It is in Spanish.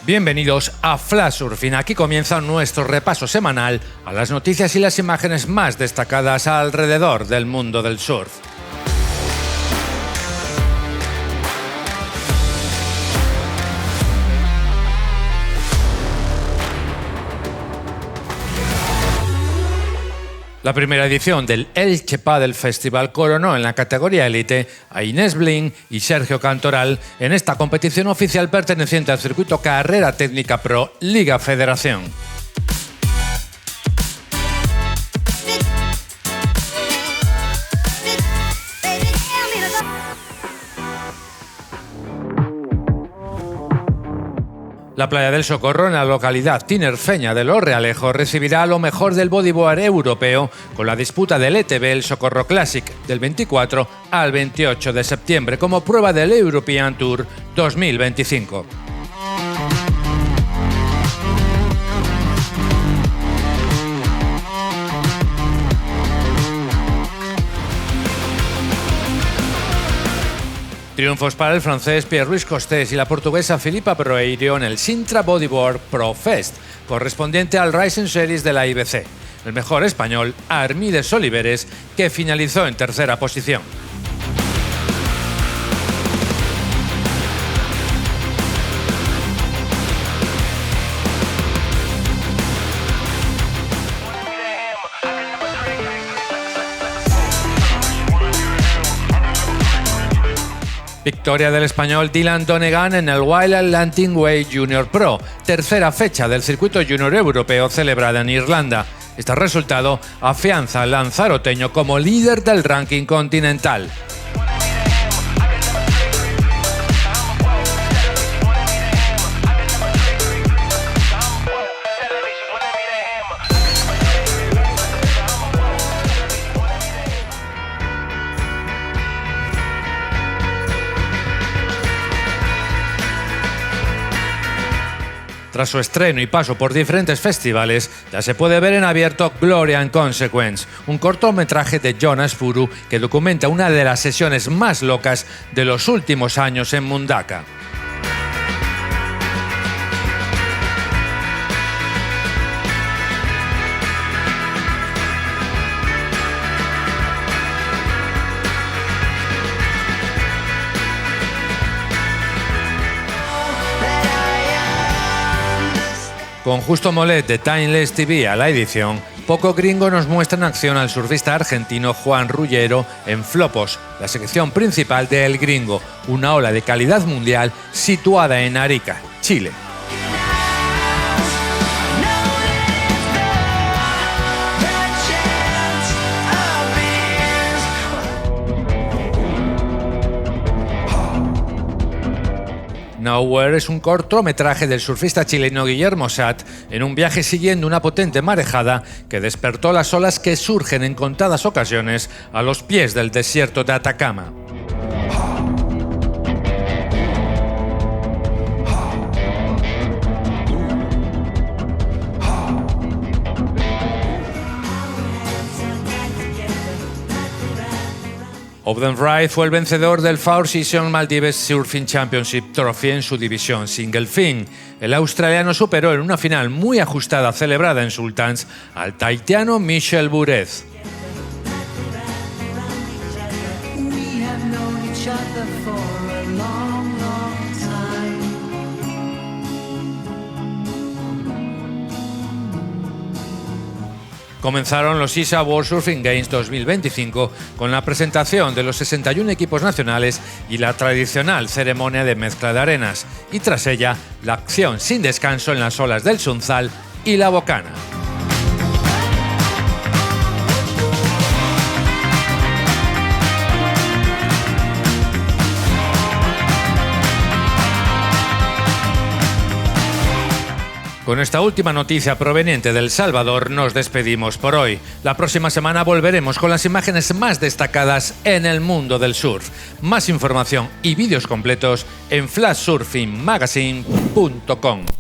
Bienvenidos a Flash Surfing. Aquí comienza nuestro repaso semanal a las noticias y las imágenes más destacadas alrededor del mundo del surf. La primera edición del Elche Padel Festival coronó en la categoría élite a Inés Blin y Sergio Cantoral en esta competición oficial perteneciente al circuito Carrera Técnica Pro Liga Federación. La playa del Socorro, en la localidad tinerfeña de Los Realejos, recibirá lo mejor del bodyboard europeo con la disputa del ETB El Socorro Classic del 24 al 28 de septiembre como prueba del European Tour 2025. Triunfos para el francés Pierre-Louis Costes y la portuguesa Filipa Broeiro en el Sintra Bodyboard Pro Fest, correspondiente al Rising Series de la IBC. El mejor español, Armides Oliveres, que finalizó en tercera posición. Victoria del español Dylan Donegan en el Wild Atlantic Way Junior Pro, tercera fecha del circuito junior europeo celebrada en Irlanda. Este resultado afianza al lanzaroteño como líder del ranking continental. Tras su estreno y paso por diferentes festivales, ya se puede ver en abierto Gloria and Consequence, un cortometraje de Jonas Furu que documenta una de las sesiones más locas de los últimos años en Mundaka. Con Justo Molet de Timeless TV a la edición, Poco Gringo nos muestra en acción al surfista argentino Juan Ruggiero en Flopos, la sección principal de El Gringo, una ola de calidad mundial situada en Arica, Chile. Nowhere es un cortometraje del surfista chileno Guillermo Satt en un viaje siguiendo una potente marejada que despertó las olas que surgen en contadas ocasiones a los pies del desierto de Atacama. Ogden Wright fue el vencedor del Four Seasons Maldives Surfing Championship Trophy en su división Single Fin. El australiano superó en una final muy ajustada celebrada en Sultans al tahitiano Michel Burez. Comenzaron los ISA World Surfing Games 2025 con la presentación de los 61 equipos nacionales y la tradicional ceremonia de mezcla de arenas, y tras ella la acción sin descanso en las olas del Sunzal y la Bocana. Con esta última noticia proveniente de El Salvador nos despedimos por hoy. La próxima semana volveremos con las imágenes más destacadas en el mundo del surf. Más información y vídeos completos en flashsurfingmagazine.com.